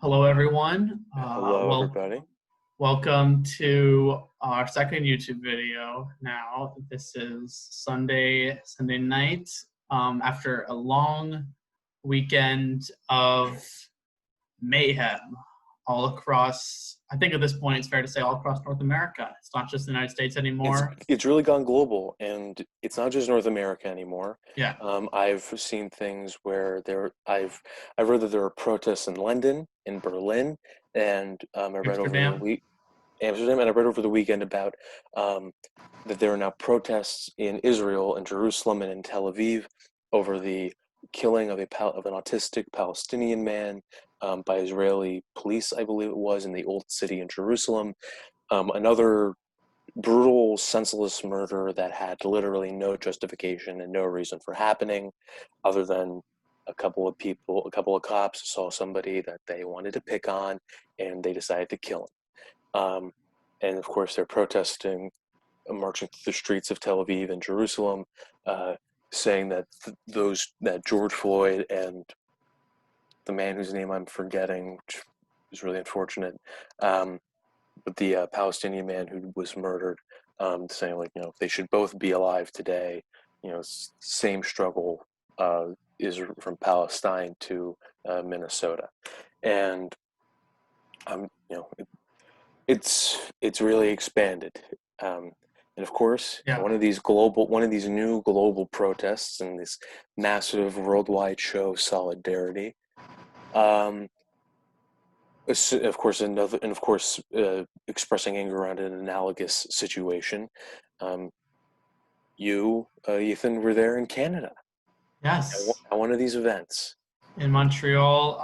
Hello, everyone. Hello, everybody. Welcome to our second YouTube video. Now, this is Sunday night. After a long weekend of mayhem all across. I think at this point it's fair to say all across North America. It's not just the United States It's anymore. it's really gone global, and it's not just North America anymore. Yeah, I've seen things where I've read that there are protests in London, in Berlin, and I read over the Amsterdam. week Amsterdam, and I read over the weekend about that there are now protests in Israel, in Jerusalem, and in Tel Aviv over the killing of an autistic Palestinian man by Israeli police, I believe it was, in the Old City in Jerusalem. Another brutal, senseless murder that had literally no justification and no reason for happening other than a couple of cops saw somebody that they wanted to pick on and they decided to kill him. And of course, they're protesting, marching through the streets of Tel Aviv and Jerusalem, uh, saying that that George Floyd and the man whose name I'm forgetting, which is really unfortunate, um, but the Palestinian man who was murdered, saying like they should both be alive today. Same struggle is from Palestine to Minnesota, and um, you know it, it's really expanded. And of course, Yeah. one of these new global protests and this massive worldwide show of solidarity. Um, of course, expressing anger around an analogous situation. Um, Ethan, were there in Canada Yes. at one of these events. In Montreal.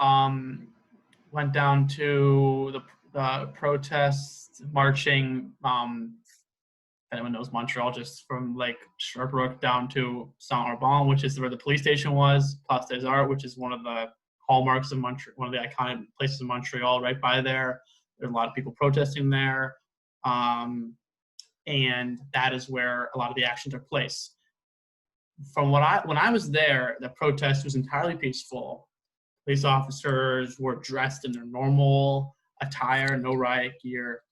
Went down to the protests, marching. Anyone knows Montreal, just from like Sherbrooke down to Saint Urbain, which is where the police station was, Place des Arts, which is one of the hallmarks of Montreal, one of the iconic places in Montreal. Right by there, there's a lot of people protesting there, and that is where a lot of the action took place. When I was there, the protest was entirely peaceful. Police officers were dressed in their normal attire, no riot gear.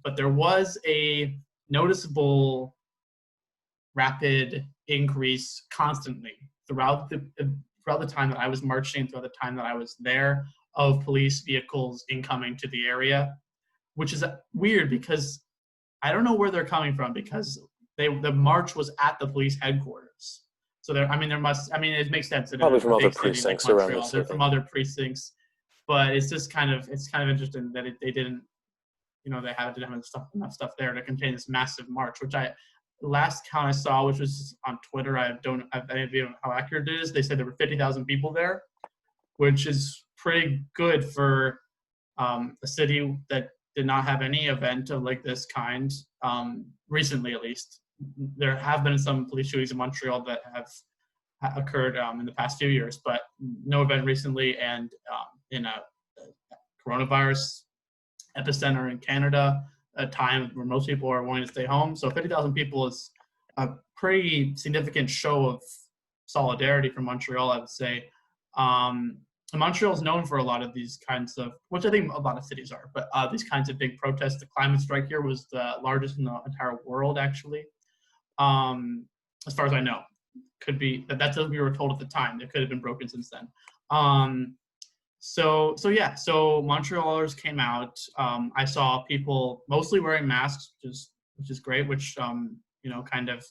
But there was a noticeable rapid increase constantly throughout the time that I was marching, throughout the time that I was there, of police vehicles incoming to the area, which is weird because I don't know where they're coming from because the march was at the police headquarters. So it makes sense that in Probably a from other big city like precincts around the Montreal, they're from city. other precincts. But it's kind of interesting that they didn't, they didn't have enough stuff there to contain this massive march. Which last count I saw, which was on Twitter, I don't have any idea how accurate it is. They said there were 50,000 people there, which is pretty good for a city that did not have any event of like this kind recently, at least. There have been some police shootings in Montreal that have occurred in the past few years, but no event recently. And in a coronavirus epicenter in Canada, a time where most people are wanting to stay home. So 50,000 people is a pretty significant show of solidarity from Montreal, I would say. Montreal is known for a lot of these kinds of, which I think a lot of cities are, but these kinds of big protests. The climate strike here was the largest in the entire world, actually. As far as I know, could be that's what we were told at the time. It could have been broken since then. So Montrealers came out. I saw people mostly wearing masks, which is great, which kind of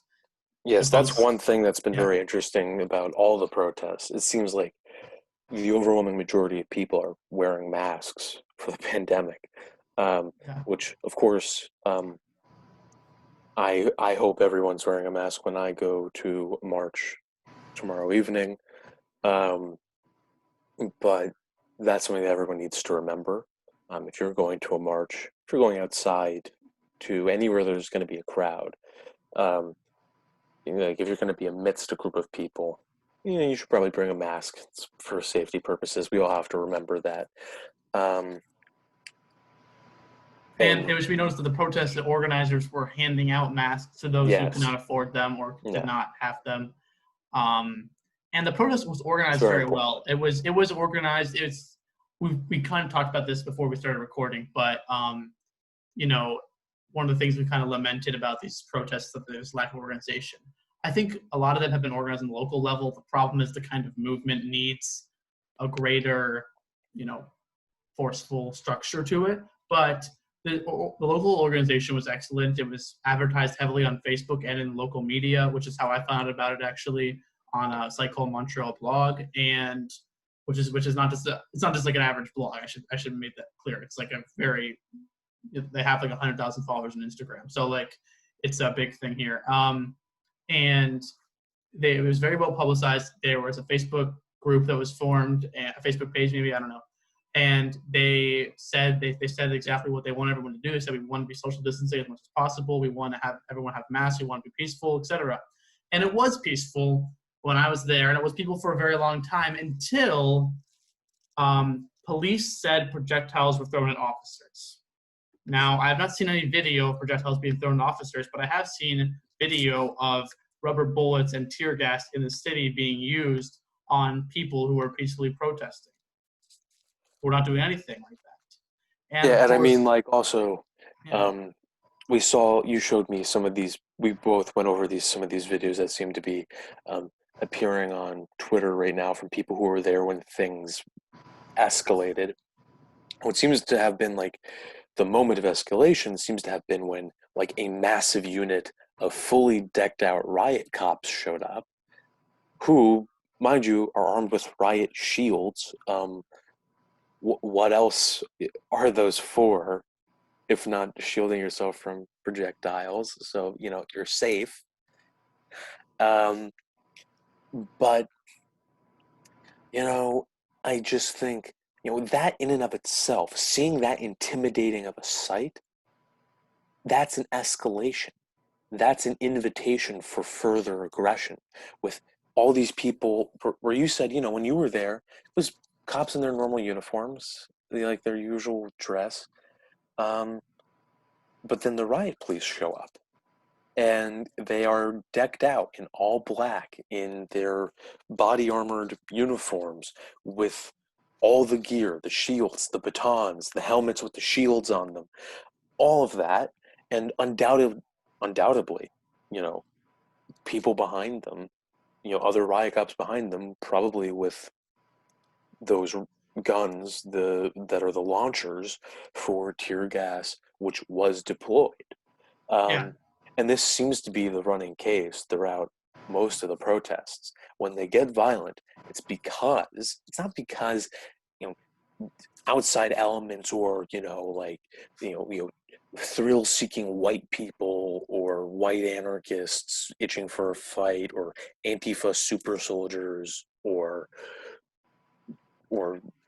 Yes, that's debunks. one thing that's been Yeah, very interesting about all the protests. It seems like the overwhelming majority of people are wearing masks for the pandemic, um, yeah. which, of course, I hope everyone's wearing a mask when I go to march tomorrow evening. Um, but that's something that everyone needs to remember. If you're going to a march, if you're going outside to anywhere there's going to be a crowd, um, like if you're going to be amidst a group of people, you should probably bring a mask. It's for safety purposes. We all have to remember that. Um, And and it should be noticed that the protest, the organizers were handing out masks to those who could yes, not afford them or did yeah, not have them. Um, and the protest was it's organized very very important. well. It was organized. we kind of talked about this before we started recording, but you know, one of the things we kind of lamented about these protests that there's lack of organization. I think a lot of them have been organized on the local level. The problem is the kind of movement needs a greater, you know, forceful structure to it. But the local organization was excellent. It was advertised heavily on Facebook and in local media, which is how I found out about it actually on a site called Montreal Blog, and which is not just it's not just like an average blog. I should make that clear. It's like a very they have like 100,000 followers on Instagram, so like it's a big thing here. And it was very well publicized. There was a Facebook group that was formed, a Facebook page maybe, I don't know, and they said they said exactly what they want everyone to do. They said we want to be social distancing as much as possible. We want to have everyone have masks. We want to be peaceful, etc. And it was peaceful when I was there, and it was peaceful for a very long time until police said projectiles were thrown at officers. Now, I have not seen any video of projectiles being thrown at officers, but I have seen video of rubber bullets and tear gas in the city being used on people who are peacefully protesting. We're not doing anything like that. And of Yeah, and I course, mean, like, also, yeah, um, you showed me some of these. We both went over some of these videos that seem to be um, appearing on Twitter right now from people who were there when things escalated. What seems to have been like the moment of escalation seems to have been when like a massive unit of fully decked out riot cops showed up, who, mind you, are armed with riot shields. What else are those for, if not shielding yourself from projectiles? So you're safe. Um, but you know, I just think that in and of itself, seeing that intimidating of a sight, that's an escalation. That's an invitation for further aggression. With all these people, where you said, when you were there, it was cops in their normal uniforms, like their usual dress. Um, but then the riot police show up, and they are decked out in all black in their body armored uniforms with all the gear, the shields, the batons, the helmets with the shields on them, all of that, and undoubtedly, you know, people behind them, other riot cops behind them, probably with those guns, that are the launchers for tear gas, which was deployed. yeah, Um, and this seems to be the running case throughout most of the protests. When they get violent, it's not because you know outside elements, or like thrill-seeking white people or white anarchists itching for a fight, or Antifa super soldiers, or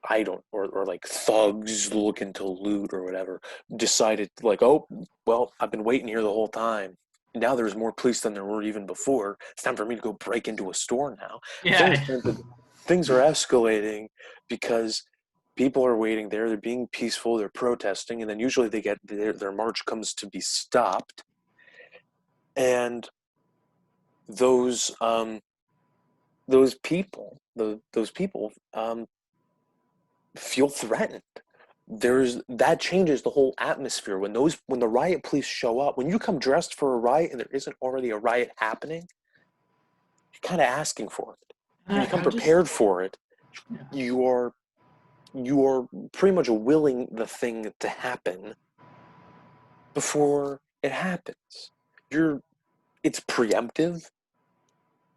I don't, or like thugs looking to loot or whatever, decided like, oh, well, I've been waiting here the whole time. Now there's more police than there were even before. It's time for me to go break into a store now. yeah, Things are escalating because people are waiting there. They're being peaceful. They're protesting, and then usually they get their march comes to be stopped, and those people feel threatened. That changes the whole atmosphere when the riot police show up. When you come dressed for a riot and there isn't already a riot happening, you're kind of asking for it. and When you come I just prepared for it, yeah. you are pretty much willing the thing to happen before it happens. It's preemptive,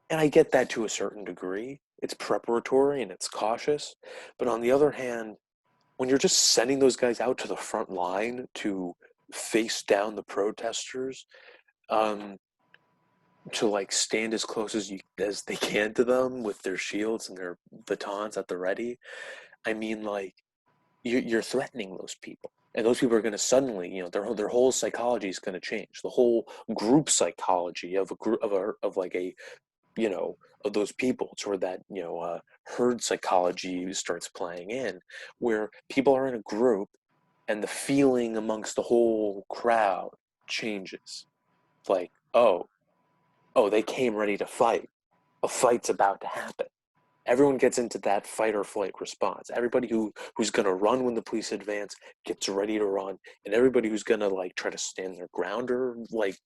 and I get that to a certain degree. It's preparatory and it's cautious, but on the other hand, when you're just sending those guys out to the front line to face down the protesters, um, to like stand as close as they can to them with their shields and their batons at the ready, I mean, like, you're threatening those people, and those people are going to suddenly, their whole psychology is going to change. The whole group psychology of a group of like a of those people. It's where that herd psychology starts playing in, where people are in a group and the feeling amongst the whole crowd changes. It's like, oh, they came ready to fight. A fight's about to happen. Everyone gets into that fight or flight response. Everybody who's gonna run when the police advance gets ready to run, and everybody who's gonna like try to stand their ground or like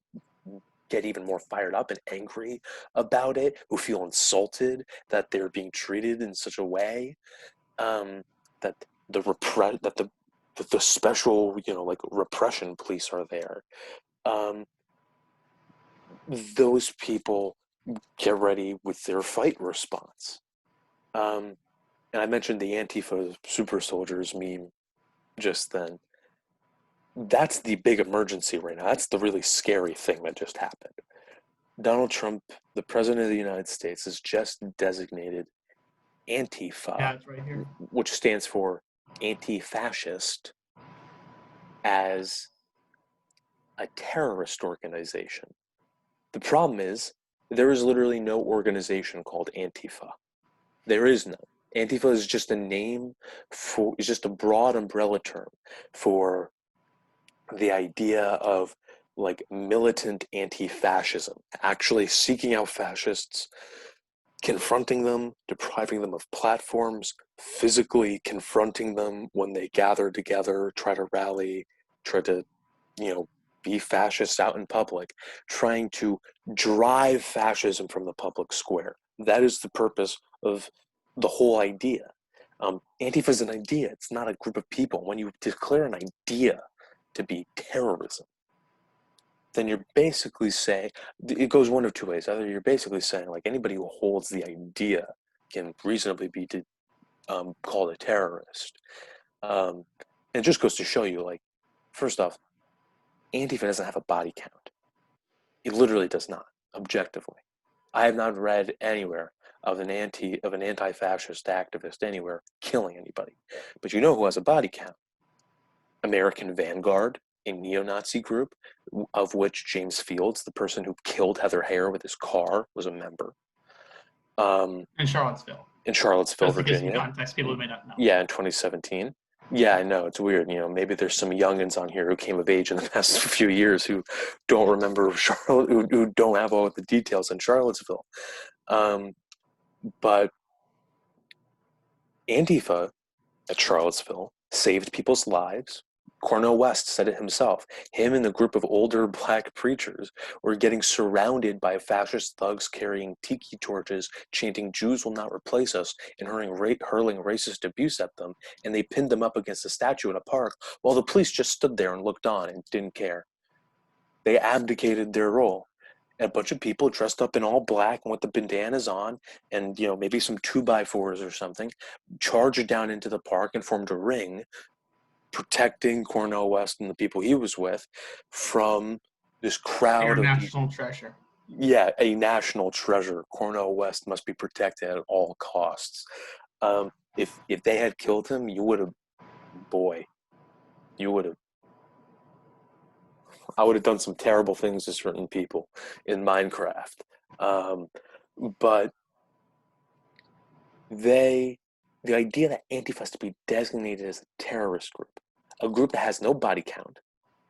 get even more fired up and angry about it, who feel insulted that they're being treated in such a way, um, that the special like repression police are there. Um, those people get ready with their fight response. Um, and I mentioned the Antifa super soldiers meme just then. That's the big emergency right now. That's the really scary thing that just happened. Donald Trump, the president of the United States, has just designated Antifa, Yeah, it's right here. which stands for anti-fascist, as a terrorist organization. The problem is there is literally no organization called Antifa. There is none. Antifa is just a name is just a broad umbrella term for the idea of like militant anti-fascism, actually seeking out fascists, confronting them, depriving them of platforms, physically confronting them when they gather together, try to rally, try to, you know, be fascists out in public, trying to drive fascism from the public square. That is the purpose of the whole idea. Antifa is an idea, it's not a group of people. When you declare an idea to be terrorism, then you're basically saying it goes one of two ways. Either you're basically saying like anybody who holds the idea can reasonably be called a terrorist. And it just goes to show you, like, first off, Antifa doesn't have a body count. It literally does not, objectively. I have not read anywhere of an anti-fascist activist anywhere killing anybody. But you know who has a body count? American Vanguard, a neo-Nazi group, of which James Fields, the person who killed Heather Heyer with his car, was a member. In Charlottesville. In Charlottesville, Just to give some Virginia. context, people who may not know. Yeah, in 2017. Yeah, I know, it's weird. Maybe there's some youngins on here who came of age in the past few years who don't remember Charlotte, who don't have all the details in Charlottesville. Um, but Antifa at Charlottesville saved people's lives. Cornel West said it himself. Him and the group of older black preachers were getting surrounded by fascist thugs carrying tiki torches, chanting, "Jews will not replace us," and hurling racist abuse at them. And they pinned them up against a statue in a park while the police just stood there and looked on and didn't care. They abdicated their role. And a bunch of people dressed up in all black and with the bandanas on and, maybe some 2x4s or something, charged down into the park and formed a ring protecting Cornel West and the people he was with from this crowd of people. International treasure. Yeah, a national treasure. Cornel West must be protected at all costs. If they had killed him, boy, you would have. I would have done some terrible things to certain people in Minecraft. Um, but the idea that Antifa has to be designated as a terrorist group, a group that has no body count,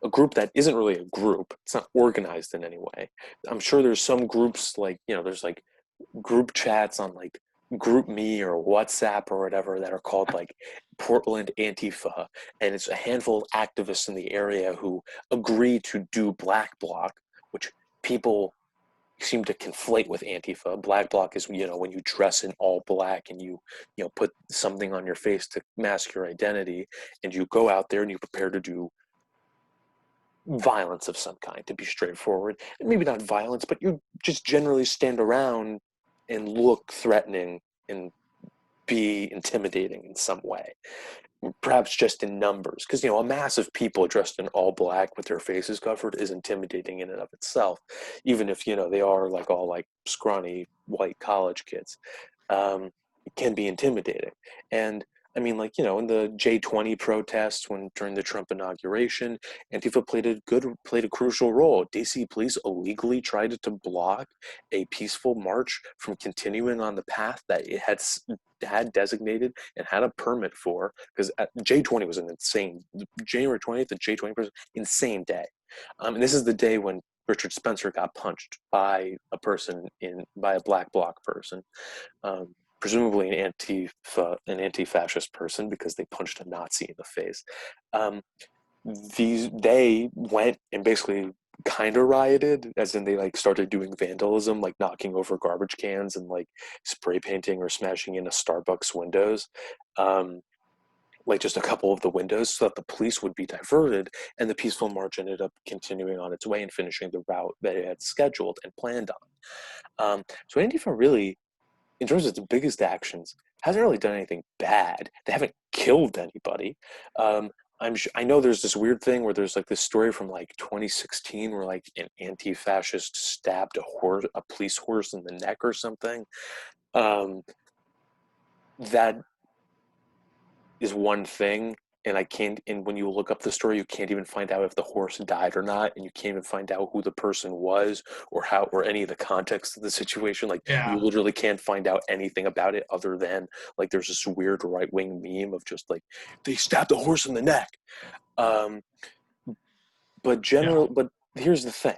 a group that isn't really a group, it's not organized in any way. I'm sure there's some groups like, there's like group chats on like Group Me or WhatsApp or whatever that are called like Portland Antifa, and it's a handful of activists in the area who agree to do Black Bloc, which people seem to conflate with Antifa. Black Bloc is, when you dress in all black and you put something on your face to mask your identity, and you go out there and you prepare to do violence of some kind, to be straightforward. And maybe not violence, but you just generally stand around and look threatening and be intimidating in some way, perhaps just in numbers, because a mass of people dressed in all black with their faces covered is intimidating in and of itself, even if they are like all like scrawny white college kids. It can be intimidating. And I mean, like, in the J20 protests during the Trump inauguration, Antifa played a crucial role. DC police illegally tried to block a peaceful march from continuing on the path that it had designated and had a permit for, because J20 was an insane, January 20th, the J20 was insane day. And this is the day when Richard Spencer got punched by a Black Bloc person. presumably an anti-fascist person because they punched a Nazi in the face. Um, they went and basically kind of rioted, as in they like started doing vandalism, like knocking over garbage cans and like spray painting or smashing into Starbucks windows. Like just a couple of the windows so that the police would be diverted, and the peaceful march ended up continuing on its way and finishing the route that it had scheduled and planned on. So Antifa really, in terms of the biggest actions, hasn't really done anything bad. They haven't killed anybody. Um, I know there's this weird thing where there's like this story from like 2016 where like an anti-fascist stabbed a police horse in the neck or something. Um, that is one thing, and I can't. And when you look up the story, you can't even find out if the horse died or not, and you can't even find out who the person was or how or any of the context of the situation. Like you Yeah. literally can't find out anything about it other than like there's this weird right wing meme of just like they stabbed the horse in the neck. Um, Yeah. but here's the thing: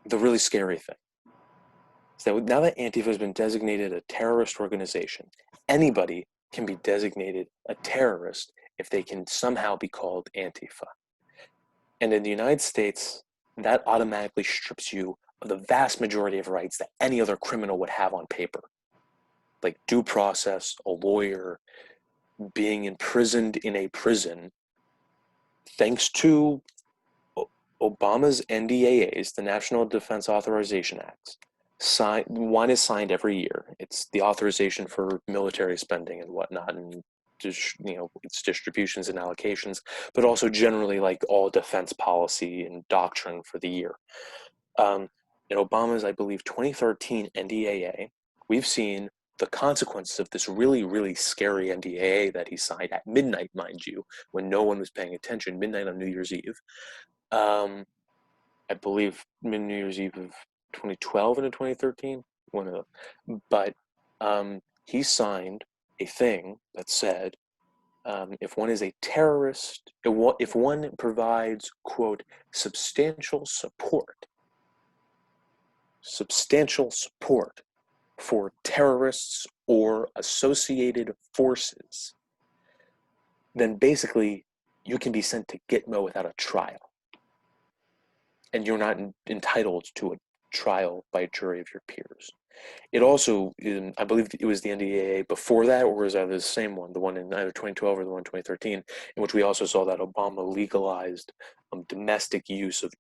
the really scary thing is that now that Antifa has been designated a terrorist organization, anybody can be designated a terrorist if they can somehow be called Antifa. And in the United States, that automatically strips you of the vast majority of rights that any other criminal would have on paper, like due process, a lawyer, being imprisoned in a prison. Thanks to Obama's NDAAs, the National Defense Authorization Acts, one is signed every year. It's the authorization for military spending and whatnot, and its distributions and allocations, but also generally like all defense policy and doctrine for the year. In Obama's, I believe, 2013 NDAA, we've seen the consequences of this really, really scary NDAA that he signed at midnight, mind you, when no one was paying attention, midnight on New Year's Eve. I believe New Year's Eve of 2012 into 2013, one of them. But he signed a thing that said if one is a terrorist, if one provides, quote, substantial support for terrorists or associated forces, then basically you can be sent to Gitmo without a trial. And you're not entitled to a trial by a jury of your peers. It also, I believe it was the NDAA before that, or was that the same one, the one in either 2012 or the one in 2013, in which we also saw that Obama legalized domestic use of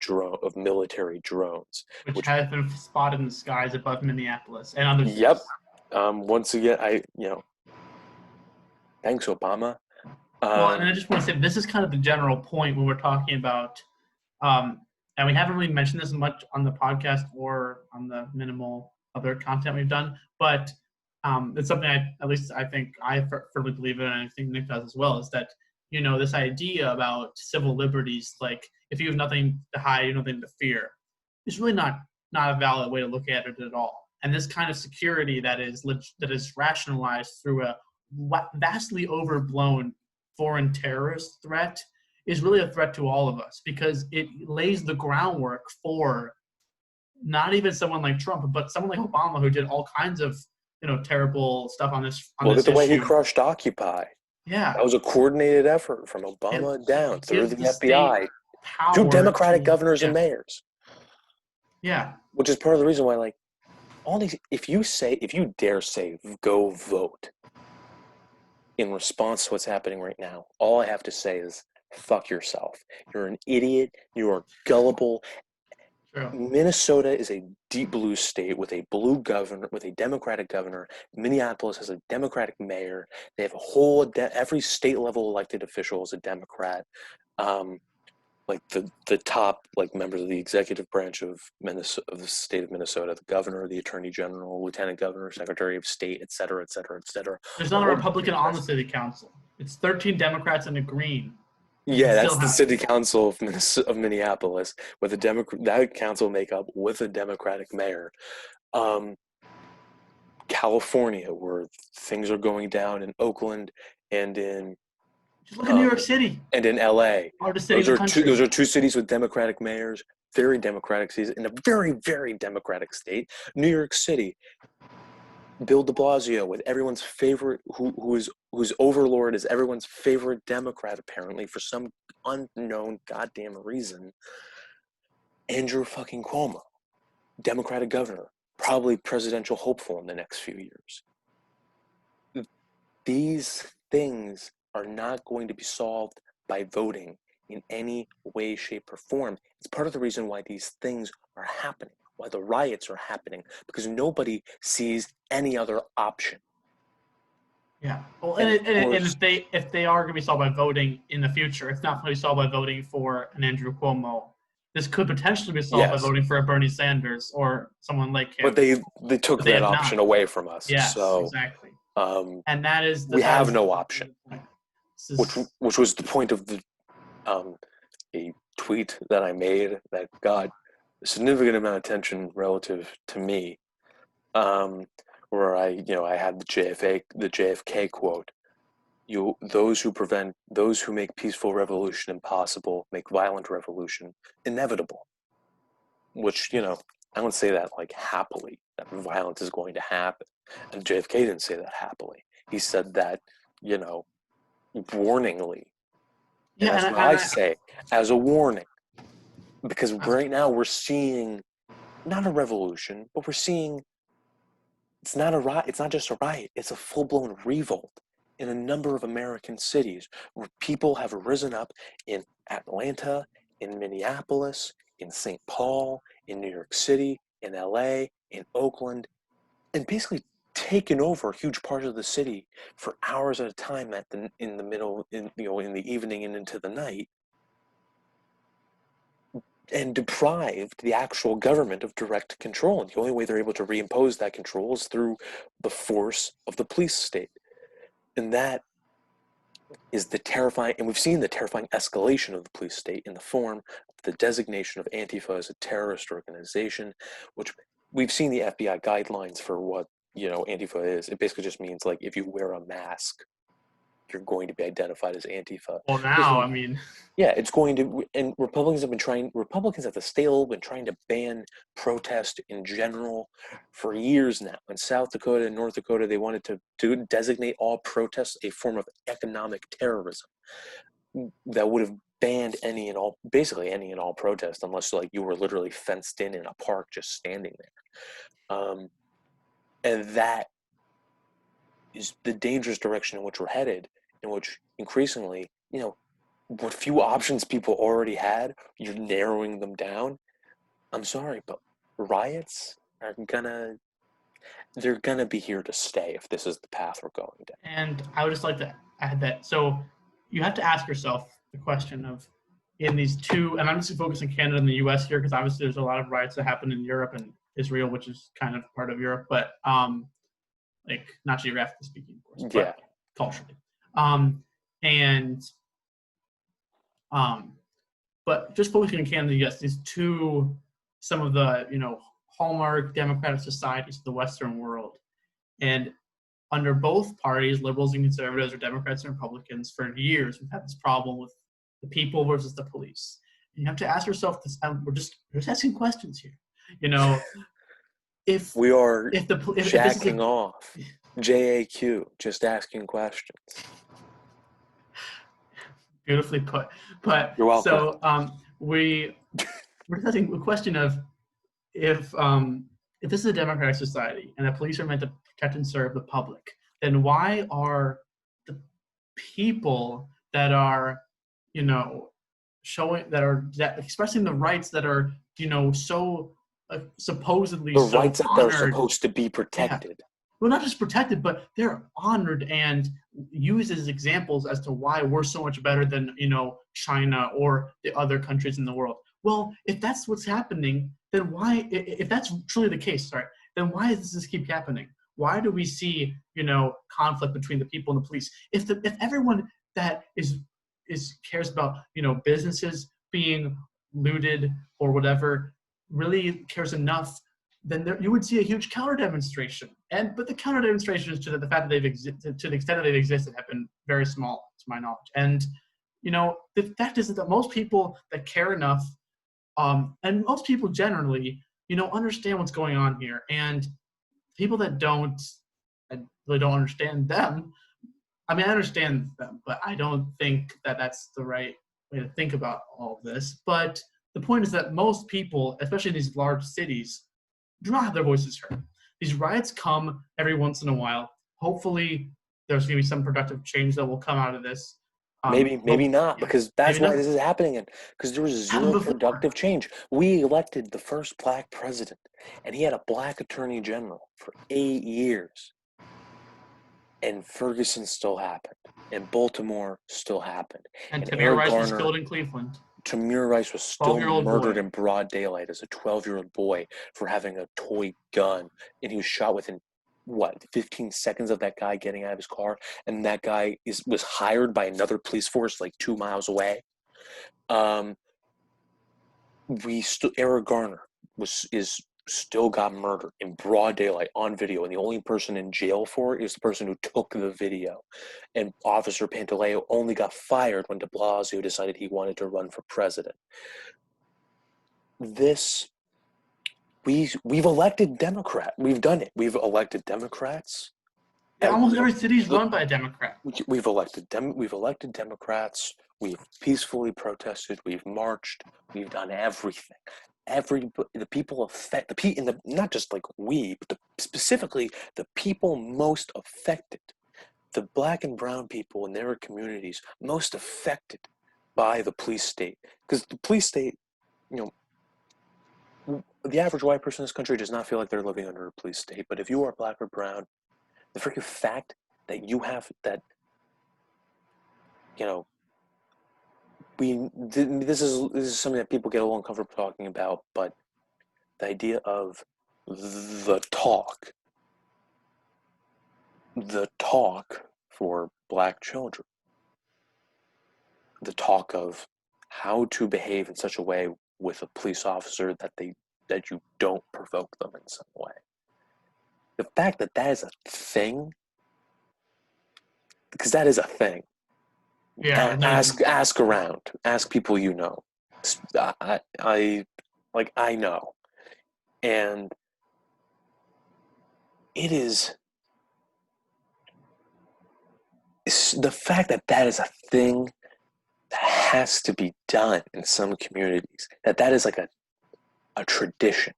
military drones. Which has been spotted in the skies above Minneapolis and other cities. Yep. Once again, thanks, Obama. Well, and I just want to say this is kind of the general point when we're talking about, and we haven't really mentioned this much on the podcast or on the minimal other content we've done, but it's something I think I firmly believe in, and I think Nick does as well, is that, this idea about civil liberties, like if you have nothing to hide, you have nothing to fear, is really not a valid way to look at it at all. And this kind of security that is rationalized through a vastly overblown foreign terrorist threat is really a threat to all of us, because it lays the groundwork for not even someone like Trump, but someone like Obama, who did all kinds of terrible stuff on this. Look at the way he issue. crushed Occupy. Yeah, that was a coordinated effort from Obama down through the FBI, to Democratic governors and mayors. Yeah, which is part of the reason why, like, all these. If you dare say, go vote in response to what's happening right now, all I have to say is, fuck yourself. You're an idiot. You are gullible. true. Minnesota is a deep blue state with a blue governor, with a Democratic governor. Minneapolis has a Democratic mayor. They have every state level elected official is a Democrat. Like the top members of the executive branch of the state of Minnesota, the governor, the attorney general, lieutenant governor, secretary of state, et cetera, et cetera, et cetera. There's not a Republican on the city council. It's 13 Democrats and a Green. Yeah, that's the city council of Minneapolis, with that council makeup with a Democratic mayor. California, where things are going down in Oakland and in just look at New York City and in LA. Those are two cities with Democratic mayors, very Democratic cities in a very, very Democratic state. New York City, Bill de Blasio, with everyone's favorite, whose overlord is everyone's favorite Democrat, apparently, for some unknown goddamn reason. Andrew fucking Cuomo, Democratic governor, probably presidential hopeful in the next few years. These things are not going to be solved by voting in any way, shape, or form. It's part of the reason why these things are happening, why the riots are happening, because nobody sees any other option. Yeah. Well, And of and course, if they are going to be solved by voting in the future, it's not going to be solved by voting for an Andrew Cuomo. This could potentially be solved by yes, voting for a Bernie Sanders or someone like but him, they took but they that have option not. away from us. Yes, So exactly. um, And we that have is no the option, point. which was the point of the a tweet that I made that got a significant amount of attention relative to me, where I had the JFK quote. Those who make peaceful revolution impossible make violent revolution inevitable. Which I don't say that like happily, that violence is going to happen, and JFK didn't say that happily. He said that warningly, and Yeah, that's what I say as a warning, because I right now we're seeing not a revolution, but we're seeing it's not a riot. It's not just a riot. It's a full-blown revolt in a number of American cities where people have risen up in Atlanta, in Minneapolis, in St. Paul, in New York City, in LA, in Oakland, and basically taken over huge parts of the city for hours at a time in the middle, in the evening and into the night, and deprived the actual government of direct control. And the only way they're able to reimpose that control is through the force of the police state. And that is the terrifying, and we've seen the terrifying escalation of the police state in the form of the designation of Antifa as a terrorist organization, which we've seen the FBI guidelines for what Antifa is. It basically just means like if you wear a mask, you're going to be identified as Antifa. well, now, Basically, I mean, yeah, it's going to, and Republicans at the state have been trying to ban protest in general for years now. In South Dakota and North Dakota, they wanted to designate all protests a form of economic terrorism that would have banned basically any and all protest, unless like you were literally fenced in a park just standing there. And that is the dangerous direction in which we're headed, in which increasingly, what few options people already had, you're narrowing them down. I'm sorry, but riots they're gonna be here to stay if this is the path we're going down. and I would just like to add that. So you have to ask yourself the question of in these two, and I'm just focusing Canada and the U.S. here because obviously there's a lot of riots that happen in Europe and Israel, which is kind of part of Europe, but like not geographically speaking, of course, Yeah, but culturally. And um, but just focusing on Canada, yes, these two, some of the hallmark democratic societies of the Western world, and under both parties, liberals and conservatives, or Democrats and Republicans, for years we've had this problem with the people versus the police. And you have to ask yourself this. We're just asking questions here. If we are if the if this is jacking off. JAQ, just asking questions. beautifully put, but You're welcome. so we're discussing the question of if this is a democratic society and the police are meant to protect and serve the public, then why are the people that are, expressing the rights that are, so supposedly The so rights that they're honored? supposed to be Yeah, protected. well, not just protected, but they're honored and used as examples as to why we're so much better than China or the other countries in the world. Well, if that's what's happening, then why? If that's truly the case, sorry, then why does this keep happening? Why do we see conflict between the people and the police? If everyone that cares about businesses being looted or whatever really cares enough, then you would see a huge counter demonstration. But the counter demonstrations to the fact that to the extent that they've existed, have been very small, to my knowledge. And the fact is that most people that care enough, and most people generally, understand what's going on here. And people that don't, really don't understand them. I mean, I understand them, but I don't think that that's the right way to think about all of this. But the point is that most people, especially in these large cities, do not have their voices heard. These riots come every once in a while. Hopefully, there's going to be some productive change that will come out of this. Maybe not, Yeah, because that's maybe why not. this is happening. Because there was Happened zero before. productive change. We elected the first black president, and he had a black attorney general for 8 years. And Ferguson still happened, and Baltimore still happened, And and Tamir Eric Rice was Garner, killed in Cleveland. Tamir Rice was still 12-year-old murdered boy. in broad daylight as a 12-year-old boy for having a toy gun, and he was shot within 15 seconds of that guy getting out of his car, and that guy was hired by another police force like 2 miles away. Eric Garner is still got murdered in broad daylight on video, and the only person in jail for it is the person who took the video. And Officer Pantaleo only got fired when de Blasio decided he wanted to run for president. We've elected Democrat. We've done it. We've elected Democrats. Yeah, almost every city is run by a Democrat. We've elected Democrats. We've peacefully protested. We've marched. We've done everything. The people not just like we, but specifically the people most affected, the black and brown people in their communities most affected by the police state. Because the police state, the average white person in this country does not feel like they're living under a police state. But if you are black or brown, the freaking fact that you have that, this is something that people get a little uncomfortable talking about, but the idea of the talk for black children, the talk of how to behave in such a way with a police officer that you don't provoke them in some way. The fact that is a thing, because that is a thing. Yeah, Ask around. Ask people you know. I know. And it is the fact that is a thing that has to be done in some communities, that is like a tradition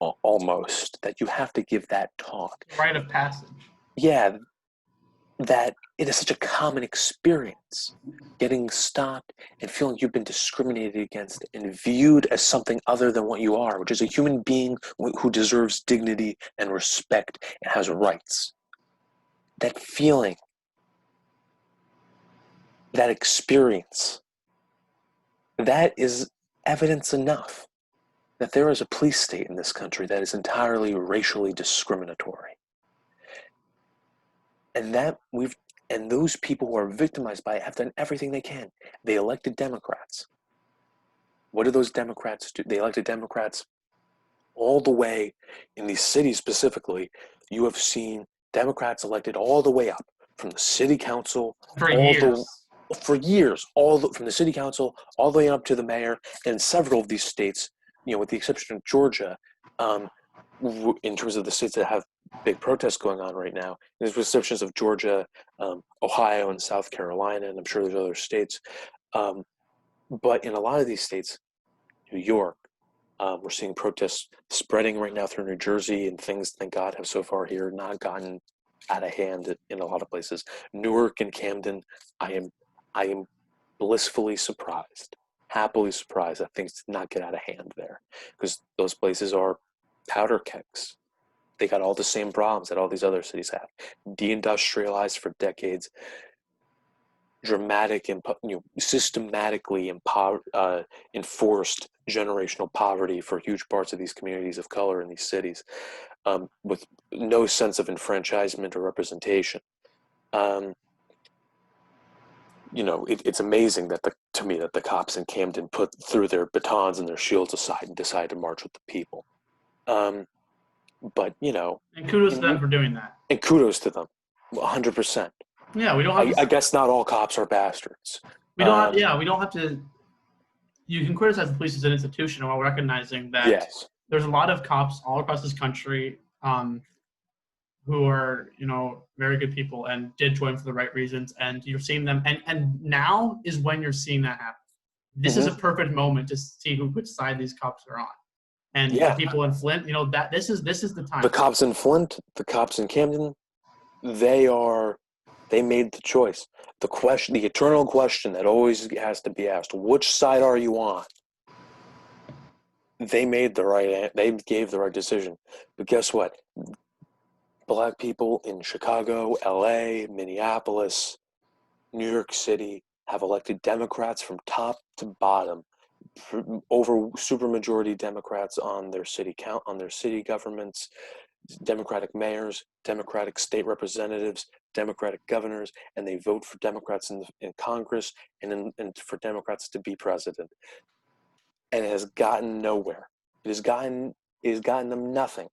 almost, that you have to give that talk. Rite of passage. Yeah, that it is such a common experience, getting stopped and feeling you've been discriminated against and viewed as something other than what you are, which is a human being who deserves dignity and respect and has rights. That feeling, that experience, that is evidence enough that there is a police state in this country that is entirely racially discriminatory. And those people who are victimized by it have done everything they can. They elected Democrats. What do those Democrats do? They elected Democrats all the way in these cities specifically. You have seen Democrats elected all the way up from the city council For years. From the city council all the way up to the mayor. And several of these states, with the exception of Georgia, in terms of the states that have big protests going on right now, there's exceptions of Georgia, Ohio, and South Carolina, and I'm sure there's other states. But in a lot of these states, New York, we're seeing protests spreading right now through New Jersey, and things, thank God, have so far here not gotten out of hand in a lot of places. Newark and Camden, I am blissfully surprised, happily surprised that things did not get out of hand there, because those places are powder kegs. They got all the same problems that all these other cities have. Deindustrialized for decades, systematically enforced generational poverty for huge parts of these communities of color in these cities, with no sense of enfranchisement or representation. It's amazing to me that the cops in Camden threw their batons and their shields aside and decided to march with the people. But and kudos to them for doing that. And kudos to them, 100%. Yeah, we don't have. I guess not all cops are bastards. We don't have. Yeah, we don't have to. You can criticize the police as an institution while recognizing that there's a lot of cops all across this country who are, very good people and did join for the right reasons, and you're seeing them, and now is when you're seeing that happen. This is a Mm-hmm. perfect moment to see which side these cops are on. And the Yeah, people in Flint, that this is the the time. cops in Flint, the cops in Camden, they made the choice. The eternal question that always has to be asked: which side are you on? They gave the right decision. But guess what? Black people in Chicago, LA, Minneapolis, New York City have elected Democrats from top to bottom, over supermajority Democrats on their city governments, Democratic mayors, Democratic state representatives, Democratic governors, and they vote for Democrats in Congress and for Democrats to be president. And it has gotten nowhere. It has gotten them nothing.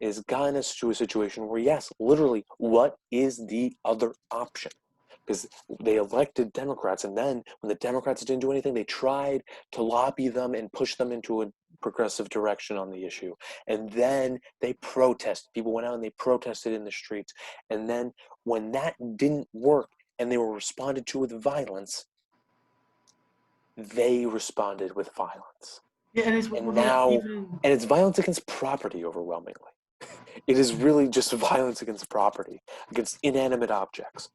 It has gotten us to a situation where, yes, literally, what is the other option? Because they elected Democrats, and then when the Democrats didn't do anything, they tried to lobby them and push them into a progressive direction on the issue. And then they protested. People went out and they protested in the streets. And then when that didn't work and they were responded to with violence, they responded with violence. Yeah, and And now, even and it's violence against property overwhelmingly. It is really just violence against property, against inanimate objects.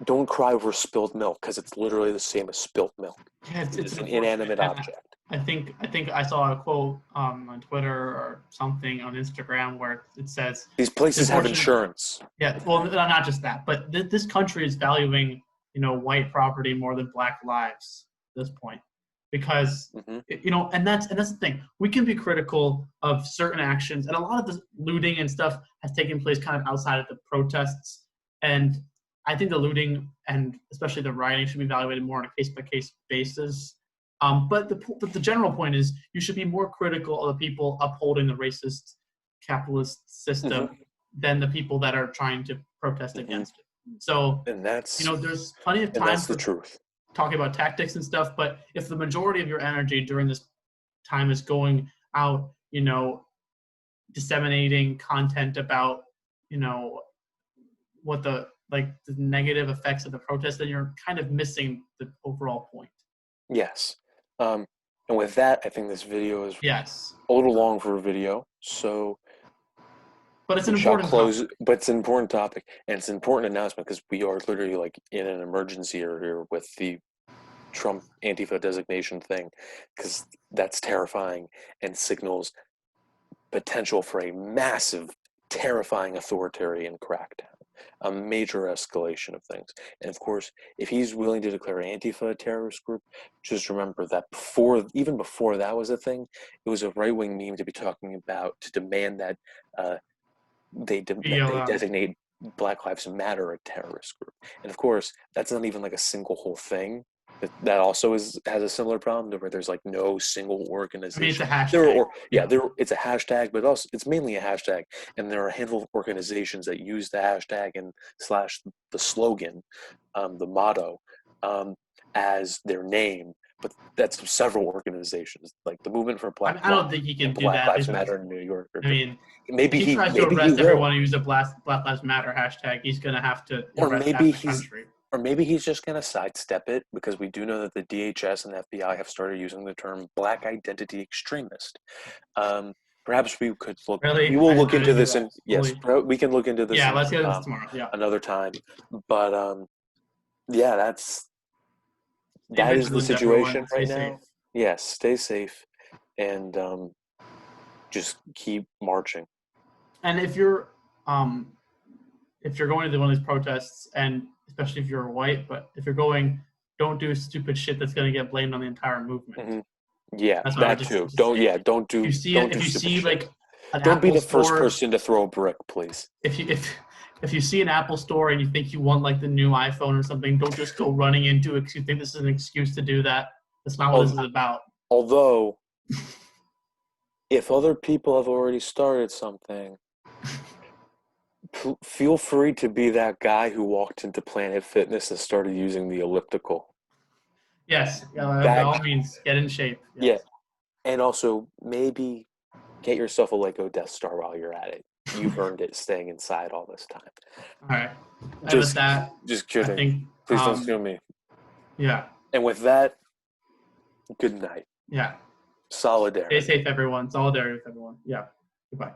Don't cry over spilled milk, because it's literally the same as spilt milk. yeah, It it's is an unfortunate. inanimate And object. I think I saw a quote on Twitter or something on Instagram where it says These it's places have unfortunate. insurance. Yeah, well, not just that, but this country is valuing white property more than black lives at this point, because Mm-hmm. and that's the thing. We can be critical of certain actions, and a lot of the looting and stuff has taken place kind of outside of the protests, and I think the looting and especially the rioting should be evaluated more on a case by case basis. But the general point is you should be more critical of the people upholding the racist capitalist system Mm-hmm. than the people that are trying to protest Mm-hmm. against it. So, And that's there's plenty of and time that's the for truth. talking about tactics and stuff, but if the majority of your energy during this time is going out, disseminating content about, you know, what the negative effects of the protest, then you're kind of missing the overall point. Yes. And with that, I think this video is Yes. a little long for a video, so But it's an we shall important topic. close. But it's an important topic, and it's an important announcement because we are literally like in an emergency here with the Trump Antifa designation thing, because that's terrifying and signals potential for a massive, terrifying authoritarian crackdown, a major escalation of things. And of course, if he's willing to declare Antifa a terrorist group, just remember that even before that was a thing, it was a right-wing meme to be talking about, to demand that they BLM. designate Black Lives Matter a terrorist group. And of course, that's not even like a single whole thing. That also has a similar problem where there's like no single I mean, it's a organization. hashtag. It's a hashtag, but also it's mainly a hashtag, and there are a handful of organizations that use the hashtag and slash the slogan, the motto, as their name. But that's several organizations, like the Movement for I Black mean, I don't Bloc think he and can do Black that. At Lives least, Matter in New York are I different. mean, if he tries to Maybe he arrest will. everyone who uses a Black Lives Matter hashtag, he's going to have to Or arrest half maybe the country. he's just going to sidestep it, because we do know that the DHS and the FBI have started using the term "black identity extremist." Um, Perhaps Really, we will I look into didn't know this, that. and yes, Holy. we can look into this Yeah, in let's get into this tomorrow. Yeah, another time. But yeah, stay that is the vigilant, everyone. situation Stay right safe. now. Yes, stay safe, and just keep marching. And if you're going to one of these protests, and especially if you're white, but if you're going, don't do stupid shit that's going to get blamed on the entire movement. Hmm. Yeah, That's what I would that just, too. just say. Don't If you do see it, don't if do you stupid see shit. like an Don't be Apple the first store, person to throw a brick, please. if you see an Apple store and you think you want like the new iPhone or something, don't just go running into it because you think this is an excuse to do that. That's not what this is about. Although, if other people have already started something, feel free to be that guy who walked into Planet Fitness and started using the elliptical. Yes, by That all means, get in shape. Yeah, Yes. and also maybe get yourself a Lego Death Star while you're at it. you've earned it staying inside all this time. All right. And with Just that, just I kidding. think, Please don't sue me. yeah, And with that, good night. yeah. Stay Solidarity. safe, everyone. Solidarity with everyone. Yeah. Goodbye.